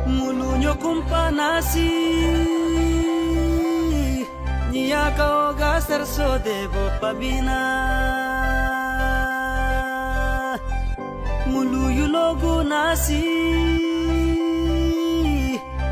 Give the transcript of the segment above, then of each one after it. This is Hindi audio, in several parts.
Mulunyokum panasi Nia kaoga sarso devo pabina Muluyu logu nasi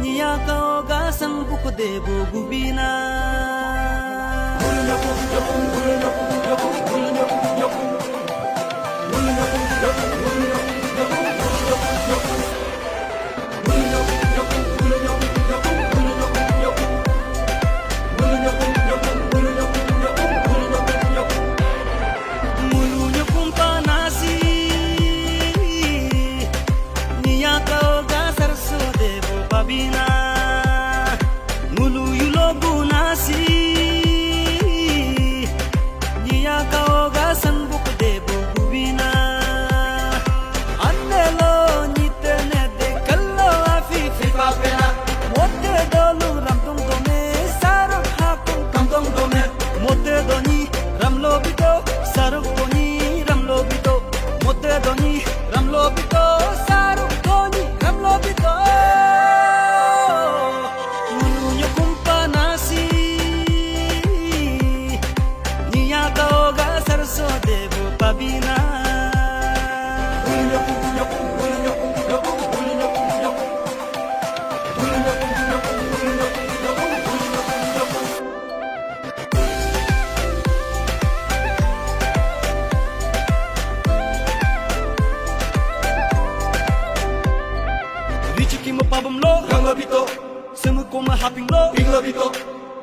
Nia kaoga sangbuk devo gubina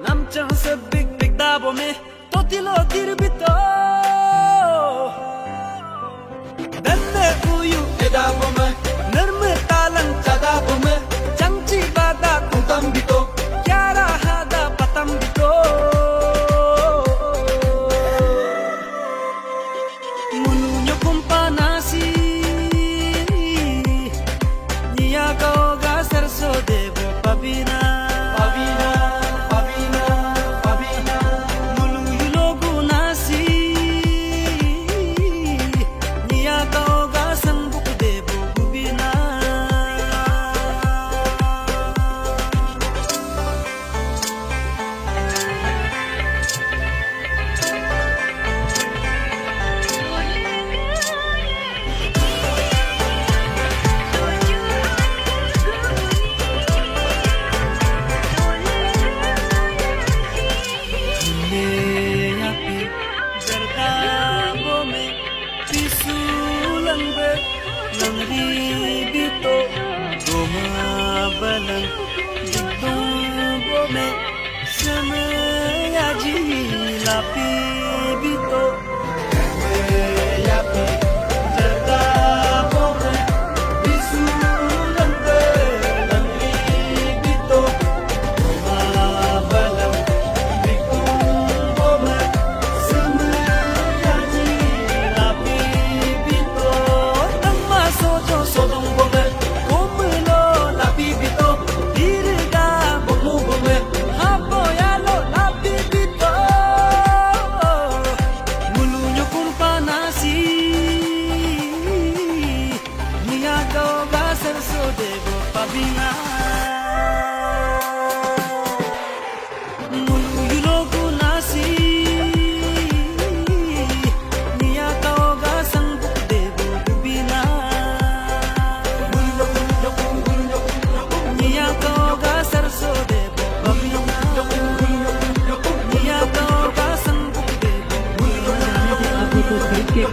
Namchang se big big dabo me totilo dirbito Danne uyu edabo me Nirme talan chadabo me Changchi bada kutam bito Kyara hada patam bito Mulunyo kumpanasi Niya kaoga sarso devo pabina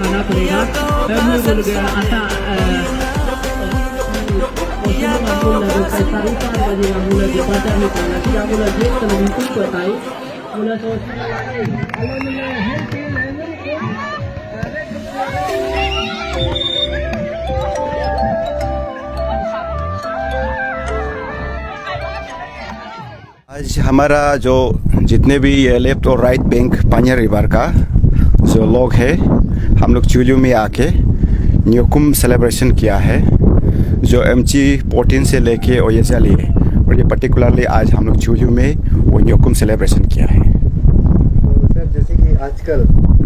खाना पड़ेगा तब मैं बोल गया आटा पैसा बजेगा बोला जो बाजार में खाना क्या बोला जेब तो बिल्कुल बताई बोला तो आज हमारा जो जितने भी लेफ्ट और राइट बैंक पानिया रिवर का जो लोग है हम लोग चुलू में आके न्योकुम सेलिब्रेशन किया है जो MC14 से लेके ओएसएल लिए और ये पर्टिकुलरली आज हम लोग चुलू में वो न्योकुम सेलिब्रेशन किया है। तो सर जैसे कि आजकल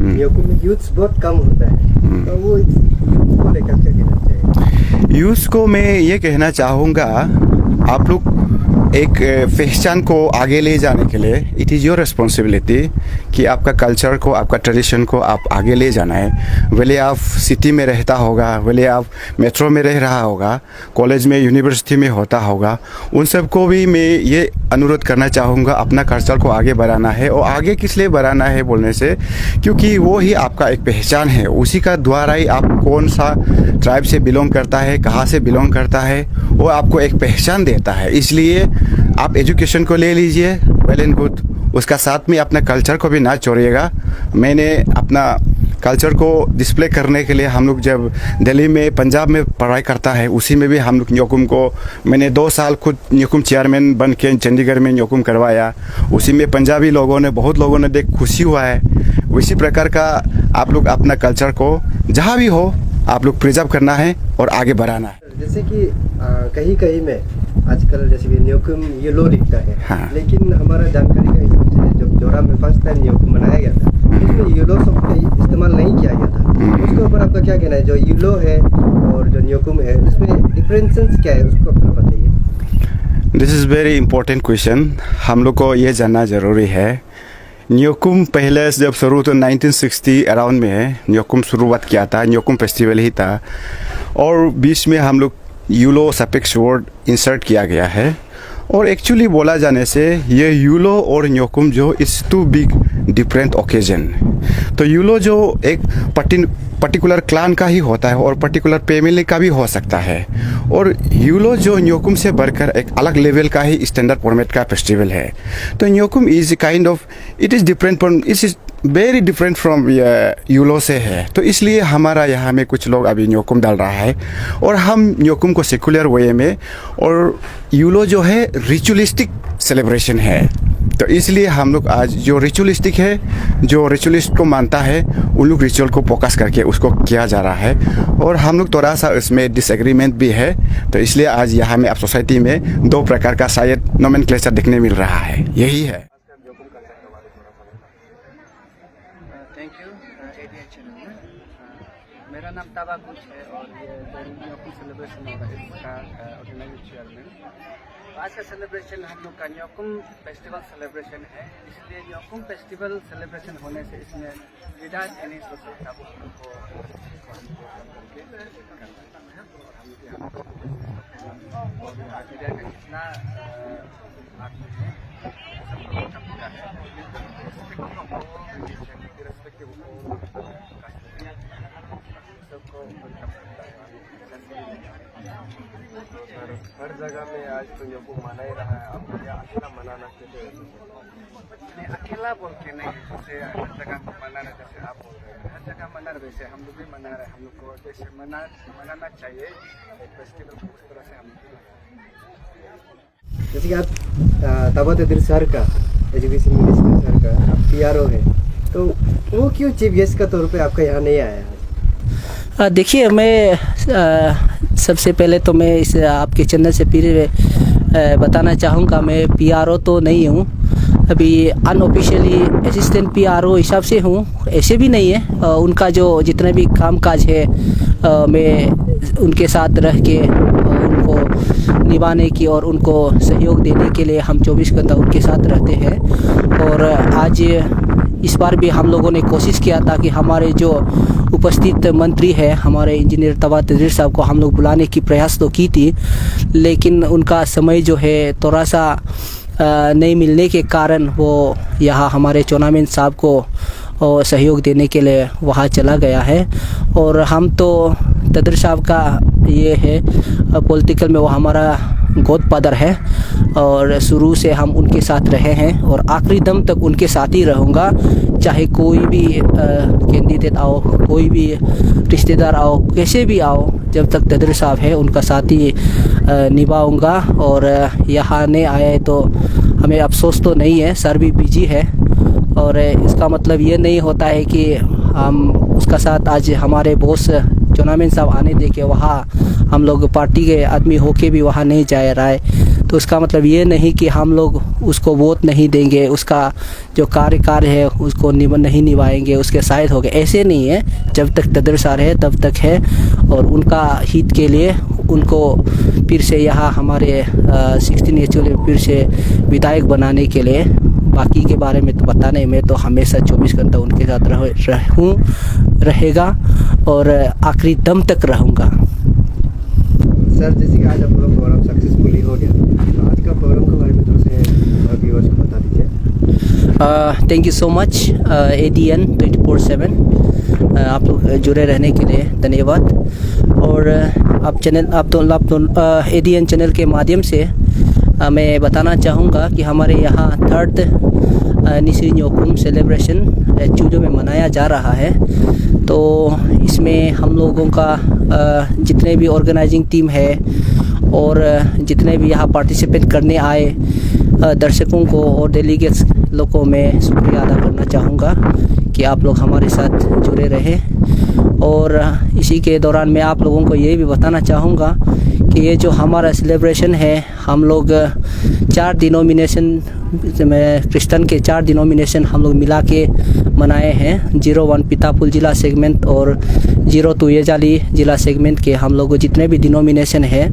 न्योकुम में यूथ्स बहुत कम होता है, तो वो यूथ को लेकर क्या कहना चाहिए? यूथ को मैं ये कहना चाहूँगा, आप लोग एक पहचान को आगे ले जाने के लिए इट इज़ योर रिस्पॉन्सिबिलिटी कि आपका कल्चर को, आपका ट्रेडिशन को आप आगे ले जाना है। भले आप सिटी में रहता होगा, भले आप मेट्रो में रह रहा होगा, कॉलेज में, यूनिवर्सिटी में होता होगा, उन सबको भी मैं ये अनुरोध करना चाहूँगा, अपना कल्चर को आगे बढ़ाना है। और आगे किस लिए बढ़ाना है बोलने से, क्योंकि वो ही आपका एक पहचान है, उसी का द्वारा ही आप कौन सा ट्राइब से बिलोंग करता है, कहाँ से बिलोंग करता है, वो आपको एक पहचान देता है। इसलिए आप एजुकेशन को ले लीजिए, वेल एंड गुड, उसका साथ में अपना कल्चर को भी ना छोड़िएगा। मैंने अपना कल्चर को डिस्प्ले करने के लिए, हम लोग जब दिल्ली में, पंजाब में पढ़ाई करता है, उसी में भी हम लोग न्योकुम को, मैंने 2 साल खुद न्योकुम चेयरमैन बन के चंडीगढ़ में न्योकुम करवाया। उसी में पंजाबी लोगों ने, बहुत लोगों ने देख खुशी हुआ है। उसी प्रकार का आप लोग अपना कल्चर को जहाँ भी हो आप लोग प्रिजर्व करना है और आगे बढ़ाना है। जैसे कि कहीं कहीं में आजकल जैसे कि न्योकुम येलो दिखता है, हाँ। लेकिन हमारा जानकारी का हिसाब से जब जोड़ा में फर्स्ट टाइम न्योकुम बनाया गया था, इसमें येलो शब्द का इस्तेमाल नहीं किया गया था। उसके ऊपर आपका क्या कहना है? जो येलो है और जो न्योकुम है, उसमें डिफरेंसेस क्या है, उसको अपना बताइए। This is very important question, हम लोग को ये जानना ज़रूरी है। न्योकुम पहले जब शुरू तो 1960 अराउंड में है, न्योकुम शुरुआत किया था, न्योकुम फेस्टिवल ही था, और बीच में हम लोग यूलो सफिक्स वर्ड इंसर्ट किया गया है। और एक्चुअली बोला जाने से ये यूलो और न्योकुम जो it's two big different occasion. तो यूलो जो एक पर्टिकुलर क्लान का ही होता है और पर्टिकुलर फैमिली का भी हो सकता है, और यूलो जो न्योकुम से बढ़कर एक अलग लेवल का ही स्टैंडर्ड फॉर्मेट का फेस्टिवल है। तो Nyokum is kind of, it is different from, it is very different from yellow से है। तो इसलिए हमारा यहाँ में कुछ लोग अभी न्योकुम डाल रहा है, और हम न्योकुम को सेकुलर वे में, और यूलो जो है रिचुअलिस्टिक सेलिब्रेशन है। तो इसलिए हम लोग आज जो रिचुअलिस्टिक है, जो रिचुअलिस्ट को मानता है, उन लोग रिचुअल को फोकस करके उसको किया जा रहा है, और हम लोग थोड़ा सा इसमें डिसएग्रीमेंट भी है। तो इसलिए आज यहाँ में अब सोसाइटी में 2 प्रकार का शायद नोमेनक्लेचर देखने मिल रहा है, यही है। थैंक यू एटीएन चैनल में। मेरा नाम ताबा कुछ है और ये न्योकुम सेलिब्रेशन हो रहा है, इसका ऑर्गेनाइजर चेयरमैन। आज का सेलिब्रेशन हम लोग का न्योकुम फेस्टिवल सेलिब्रेशन है, इसलिए न्योकुम फेस्टिवल सेलिब्रेशन होने से इसमें विदाउट एनी सोशल टाबू को जितना हर जगह में आज तो न्योकुम मना ही रहा है, आप क्या अकेला मनाना कैसे? नहीं, अकेला बोल के नहीं, जैसे हर जगह को मनाना, जैसे आप बोल रहे हैं हर जगह मना रहे, वैसे हम लोग भी मना रहे हैं। हम लोग को जैसे मनाना चाहिए एक फेस्टिवल को, उस तरह से हम जैसे कि आप तबा तदीर सर का, एजुकेशन मिनिस्टर सर का आप PRO है, तो वो क्यों चीफ गेस्ट का तौर पे आपका यहाँ नहीं आया है? देखिए, मैं सबसे पहले तो मैं इस आपके चैनल से फिर बताना चाहूँगा, मैं PRO तो नहीं हूँ, अभी अनऑफिशियली असिस्टेंट PRO हिसाब से हूँ, ऐसे भी नहीं है। उनका जो जितने भी कामकाज है मैं उनके साथ रह के उनको निभाने की और उनको सहयोग देने के लिए हम 24 घंटा उनके साथ रहते हैं। और आज इस बार भी हम लोगों ने कोशिश किया था कि हमारे जो उपस्थित मंत्री है, हमारे इंजीनियर तबा तदीर साहब को हम लोग बुलाने की प्रयास तो की थी, लेकिन उनका समय जो है थोड़ा सा नहीं मिलने के कारण वो यहाँ हमारे चोनामेन साहब को सहयोग देने के लिए वहाँ चला गया है। और हम तो तदीर साहब का ये है पॉलिटिकल में वो हमारा गॉडफादर है, और शुरू से हम उनके साथ रहे हैं और आखिरी दम तक उनके साथ ही रहूँगा, चाहे कोई भी कैंडिडेट आओ, कोई भी रिश्तेदार आओ, कैसे भी आओ, जब तक तदीर साहब है उनका साथ ही निभाऊँगा। और यहाँ नहीं आए तो हमें अफसोस तो नहीं है, सर भी बिजी है, और इसका मतलब ये नहीं होता है कि हम उसका साथ आज हमारे बॉस चोनामेन साहब आने दे के वहाँ हम लोग पार्टी के आदमी होके भी वहाँ नहीं जा रहा है। तो उसका मतलब ये नहीं कि हम लोग उसको वोट नहीं देंगे, उसका जो कार्यकाल है उसको नहीं निभाएंगे, उसके शायद हो गए, ऐसे नहीं है। जब तक तदरसार है तब तक है, और उनका हित के लिए उनको फिर से यहाँ हमारे 16 एक्चुअली फिर से विधायक बनाने के लिए, बाकी के बारे में तो पता नहीं। मैं तो हमेशा 24 घंटा उनके साथ रहेगा और आखिरी दम तक रहूँगा। सर, जैसे कि आज आप लोग प्रोग्राम सक्सेसफुली हो गया, तो आज का प्रोग्राम के बारे में थोड़ा से व्यूअर्स को बता दीजिए। Thank you so much ADN 24/7, आप लोग जुड़े रहने के लिए धन्यवाद। और आप ADN चैनल के माध्यम से मैं बताना चाहूँगा कि हमारे यहाँ 3rd निसी न्योकुम सेलिब्रेशन चूजो में मनाया जा रहा है। तो इसमें हम लोगों का जितने भी ऑर्गेनाइजिंग टीम है और जितने भी यहाँ पार्टिसिपेट करने आए दर्शकों को और डेलीगेट्स लोगों को मैं शुक्रिया अदा करना चाहूँगा कि आप लोग हमारे साथ जुड़े रहें। और इसी के दौरान मैं आप लोगों को ये भी बताना चाहूँगा कि ये जो हमारा सेलिब्रेशन है, हम लोग 4 डिनोमिनेशन में क्रिश्चियन के 4 डिनोमिनेशन हम लोग मिला के मनाए हैं। 01 पितापुल जिला सेगमेंट और 02 येजाली जिला सेगमेंट के हम लोग जितने भी डिनोमिनेशन है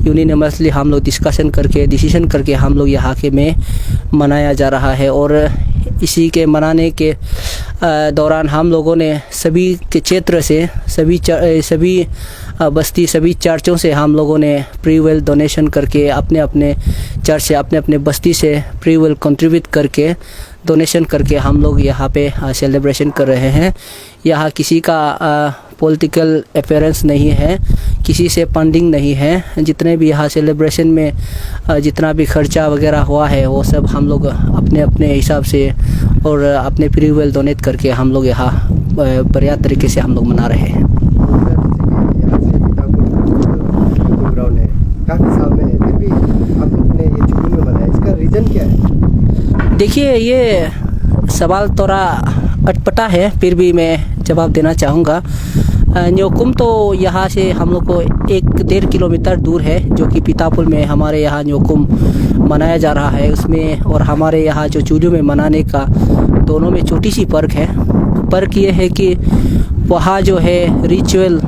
यूनिनमसली हम लोग डिसीजन करके हम लोग यहाँ के में मनाया जा रहा है। और इसी के मनाने के दौरान हम लोगों ने सभी के क्षेत्र से सभी बस्ती सभी चर्चों से हम लोगों ने प्री विल डोनेशन करके अपने अपने चर्च से अपने अपने बस्ती से प्री विल कंट्रीब्यूट करके डोनेशन करके हम लोग यहाँ पे सेलिब्रेशन कर रहे हैं। यहाँ किसी का पॉलिटिकल अपेयरेंस नहीं है, किसी से फंडिंग नहीं है। जितने भी यहाँ सेलिब्रेशन में जितना भी खर्चा वगैरह हुआ है वो सब हम लोग अपने अपने हिसाब से और अपने फ्री विल डोनेट करके हम लोग यहाँ बढ़िया तरीके से हम लोग मना रहे हैं। ग्राउंड है काफ़ी सामने है, फिर भी आप लोग ने ये चुनू में मनाया, इसका रीज़न क्या है? देखिए, ये सवाल थोड़ा अटपटा है, फिर भी मैं जवाब देना चाहूँगा। न्योकुम तो यहाँ से हम लोग को 1-1.5 किलोमीटर दूर है, जो कि पितापुल में हमारे यहाँ न्योकुम मनाया जा रहा है उसमें, और हमारे यहाँ जो चूजू में मनाने का दोनों में छोटी सी फ़र्क है। फ़र्क ये है कि वहाँ जो है रिचुअल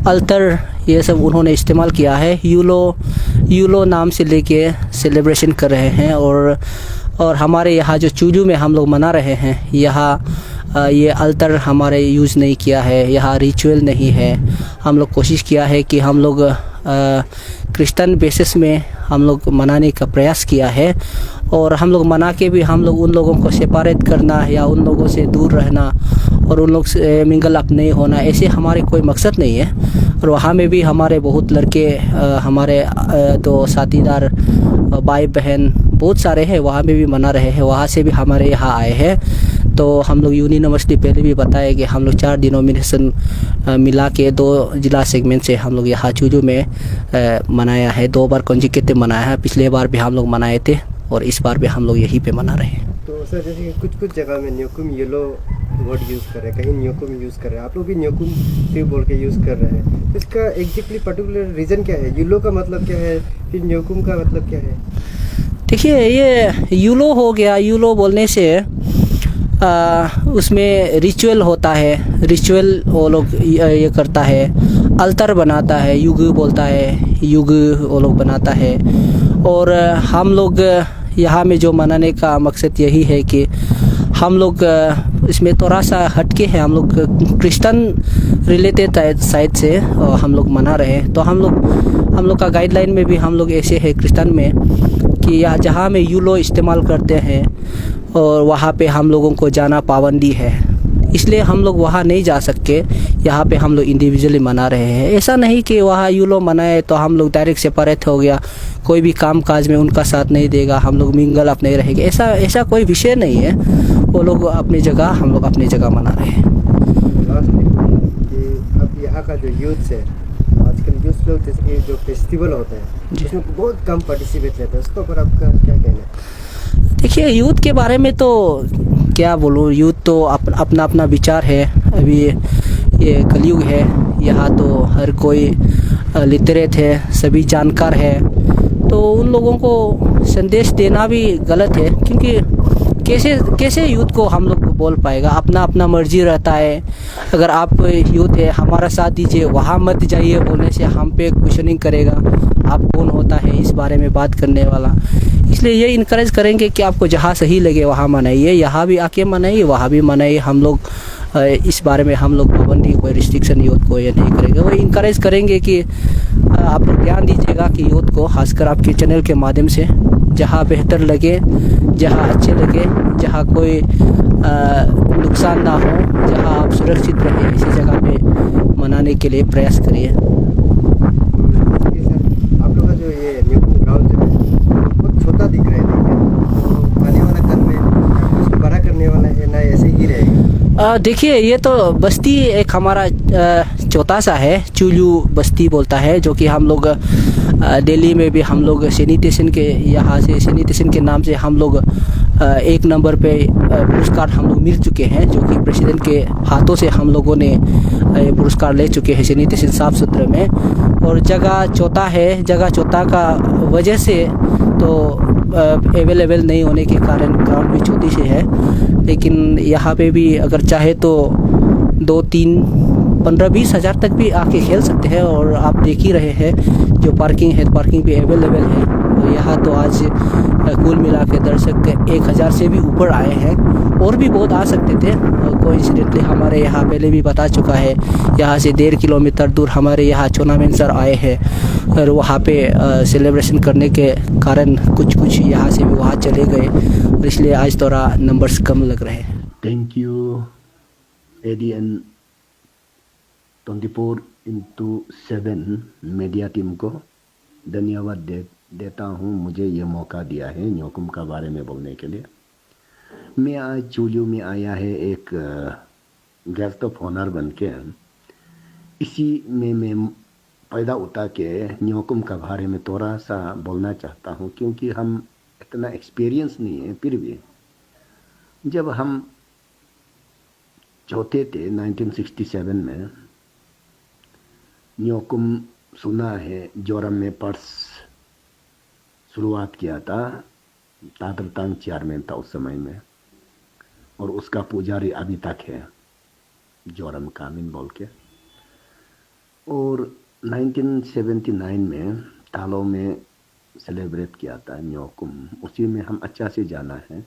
अल्तर ये सब उन्होंने इस्तेमाल किया है, यूलो नाम से लेके सेलिब्रेशन कर रहे हैं। और हमारे यहाँ जो चूजू में हम लोग मना रहे हैं, यहाँ ये अल्तर हमारे यूज़ नहीं किया है, यहाँ रिचुअल नहीं है। हम लोग कोशिश किया है कि हम लोग क्रिश्चियन बेसिस में हम लोग मनाने का प्रयास किया है, और हम लोग मना के भी हम लोग उन लोगों को सेपरेट करना या उन लोगों से दूर रहना और उन लोग से मिंगल अप नहीं होना, ऐसे हमारे कोई मकसद नहीं है। और वहाँ में भी हमारे बहुत लड़के हमारे तो साथीदार भाई बहन बहुत सारे हैं, वहाँ में भी मना रहे हैं, वहाँ से भी हमारे यहाँ आए हैं। तो हम लोग यूनिवर्सिटी पहले भी बताया कि हम लोग 4 डिनोमिनेशन मिला के 2 जिला सेगमेंट से हम लोग यहाँ चूजू में मनाया है। 2 बार कंजिक्यूटिव मनाया है, पिछले बार भी हम लोग मनाए थे और इस बार भी हम लोग यहीं पे मना रहे हैं। तो सर, जैसे कि कुछ जगह में न्योकुम येलो वर्ड यूज़ कर रहे हैं, कहीं न्योकुम यूज़ कर रहे हैं, आप लोग भी न्योकुम सिर्फ बोल के यूज़ कर रहे हैं, इसका एग्जैक्टली पर्टिकुलर रीज़न क्या है? येलो का मतलब क्या है, फिर न्योकुम का मतलब क्या है? देखिए, ये यूलो हो गया, यूलो बोलने से उसमें रिचुअल होता है, रिचुअल वो लोग ये करता है, अल्तर बनाता है, युग बोलता है, युग वो लोग बनाता है। और हम लोग यहाँ में जो मनाने का मकसद यही है कि हम लोग इसमें थोड़ा सा हटके हैं, हम लोग क्रिश्चियन रिलेटेड साइड से हम लोग मना रहे हैं। तो हम लोग का गाइडलाइन में भी हम लोग ऐसे है क्रिश्चियन में कि यहाँ जहाँ में यूलो इस्तेमाल करते हैं और वहाँ पे हम लोगों को जाना पाबंदी है, इसलिए हम लोग वहाँ नहीं जा सकते। यहाँ पे हम लोग इंडिविजुअली मना रहे हैं। ऐसा नहीं कि वहाँ यूलो मनाए तो हम लोग डायरेक्ट सेपरेट हो गया, कोई भी काम काज में उनका साथ नहीं देगा, हम लोग मिंगल अप नहीं रहेंगे, ऐसा कोई विषय नहीं है। वो लोग अपनी जगह, हम लोग अपनी जगह मना रहे हैं। अब यहाँ का जो यूथ है, आजकल यूथ लोग जैसे जो फेस्टिवल होता है जिसमें बहुत कम पार्टिसिपेट लेते हैं, उसके ऊपर आपका क्या कहना है? देखिए, यूथ के बारे में तो क्या बोलूँ, यूथ तो अपना अपना विचार है। अभी ये कलयुग है, यहाँ तो हर कोई लिटरेट है, सभी जानकार है। तो उन लोगों को संदेश देना भी गलत है, क्योंकि कैसे कैसे यूथ को हम लोग बोल पाएगा, अपना अपना मर्जी रहता है। अगर आप यूथ है हमारा साथ दीजिए, वहाँ मत जाइए बोलने से हम पे क्वेश्चनिंग करेगा, आप कौन होता है इस बारे में बात करने वाला। इसलिए ये इनकरेज करेंगे कि आपको जहाँ सही लगे वहाँ मनाइए, यहाँ भी आके मनाइए, वहाँ भी मनाइए। हम लोग इस बारे में हम लोग पाबंदी कोई रिस्ट्रिक्शन यूथ को ये नहीं करेंगे। वो इनकरेज करेंगे कि आप लोग ध्यान दीजिएगा कि यूथ को खासकर आपके चैनल के माध्यम से जहाँ बेहतर लगे, जहाँ अच्छे लगे, जहाँ कोई नुकसान ना हो, जहाँ आप सुरक्षित रहें, इसी जगह पे मनाने के लिए प्रयास करिए। आप लोग का जो ये न्यूकम ग्राउंड जो है बहुत छोटा दिख रहा है, तो आने वाला कल में कुछ बड़ा करने वाला है ना, ऐसे ही रहेगा? देखिए, ये तो बस्ती एक हमारा छोटा सा है, चुलू बस्ती बोलता है, जो कि हम लोग दिल्ली में भी हम लोग सैनिटेशन के यहाँ से सैनिटेशन के नाम से हम लोग 1 नंबर पे पुरस्कार हम लोग मिल चुके हैं, जो कि प्रेसिडेंट के हाथों से हम लोगों ने पुरस्कार ले चुके हैं सैनिटेशन साफ सुथरे में। और जगह छोटा है, जगह छोटा का वजह से तो अवेलेबल नहीं होने के कारण ग्राउंड भी छोटी सी है। लेकिन यहाँ पे भी अगर चाहे तो 2, 3, 15-20 हज़ार तक भी आके खेल सकते हैं। और आप देख ही रहे हैं जो पार्किंग है, पार्किंग भी अवेलेबल है। तो यहाँ तो आज कुल मिला के दर्शक 1000 से भी ऊपर आए हैं, और भी बहुत आ सकते थे। कोइंसिडेंटली हमारे यहाँ पहले भी बता चुका है, यहाँ से 1.5 किलोमीटर दूर हमारे यहाँ चोनामेन सर आए हैं, और वहाँ पे सेलिब्रेशन करने के कारण कुछ यहाँ से भी वहाँ चले गए, और इसलिए आज थोड़ा नंबर्स कम लग रहे हैं। Thank you ADN 24/7 media team को धन्यवाद देता हूँ, मुझे ये मौका दिया है न्योकुम का बारे में बोलने के लिए। मैं आज चुलू में आया है एक गेस्ट ऑफ ऑनर बन के। इसी में मैं पैदा उठा के न्योकुम का बारे में थोड़ा सा बोलना चाहता हूँ, क्योंकि हम इतना एक्सपीरियंस नहीं है। फिर भी जब हम छोटे थे 1967 में, न्योकुम सुना है जोरम में पर्स शुरुआत किया था, तातरतांग चेयरमैन था उस समय में, और उसका पुजारी अभी तक है जोरम कामिन बोल के। और 1979 में तालो में सेलिब्रेट किया था न्योकुम, उसी में हम अच्छा से जाना है।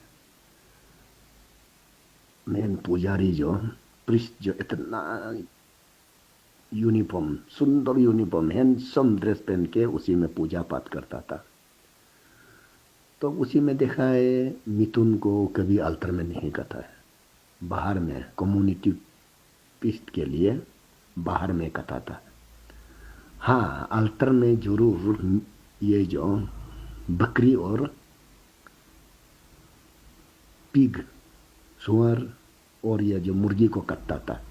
मेन पुजारी जो प्रिस्ट जो इतना यूनिफॉर्म, सुंदर यूनिफॉर्म, हैंडसम ड्रेस पहन के उसी में पूजा पाठ करता था। तो उसी में देखा है मिथुन को कभी अल्टर में नहीं करता है, बाहर में कम्युनिटी पीस के लिए बाहर में कथा था। हाँ, अल्टर में जरूर ये जो बकरी और पिग, सुअर और ये जो मुर्गी को कटता था,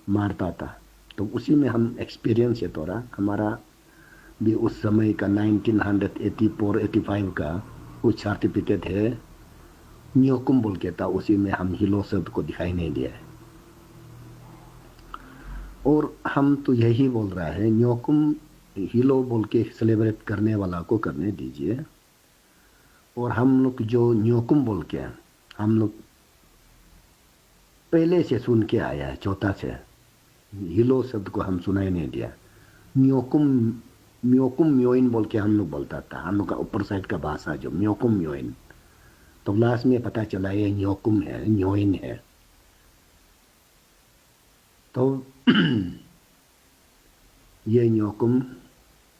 मारता था। तो उसी में हम एक्सपीरियंस है थोड़ा, हमारा भी उस समय का 1984-85 का कुछ सर्टिफिकेट है, न्योकुम बोल के था, उसी में हम हिलो शब्द को दिखाई नहीं दिया है। और हम तो यही बोल रहा है, न्योकुम हिलो बोल के सेलिब्रेट करने वाला को करने दीजिए। और हम लोग जो न्योकुम बोल के हम लोग पहले से सुन के आया है, छोटा से हिलो शब्द को हम सुनाई नहीं दिया। म्योकुम म्योइन बोल के हम लोग बोलता था, हम लोग का ऊपर साइड का भाषा जो म्योकुम म्योइन। तो लास्ट में पता चला ये न्योकुम है, न्योइन है। तो ये न्योकुम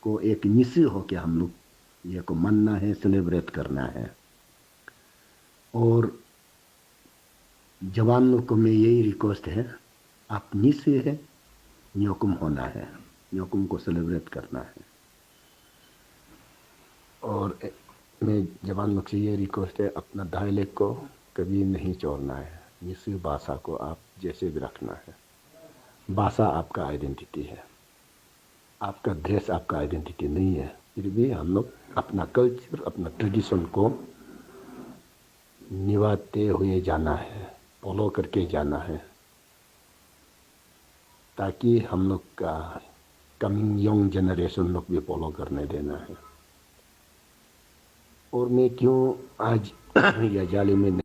को एक निश्चय हो के हम लोग ये को मानना है, सेलिब्रेट करना है। और जवान लोग को मैं यही रिक्वेस्ट है, आप निश्चय है न्योकुम होना है, न्योकुम को सेलिब्रेट करना है। और मैं जवान लोग से ये रिक्वेस्ट है, अपना डायलेक्ट को कभी नहीं छोड़ना है, निश्चय भाषा को आप जैसे भी रखना है। भाषा आपका आइडेंटिटी है, आपका ड्रेस आपका आइडेंटिटी नहीं है। फिर भी हम लोग अपना कल्चर, अपना ट्रेडिशन को निभाते हुए जाना है, फॉलो करके जाना है, ताकि हम लोग का कमिंग यंग जनरेशन लोग भी फॉलो करने देना है। और मैं क्यों आज यह जाली में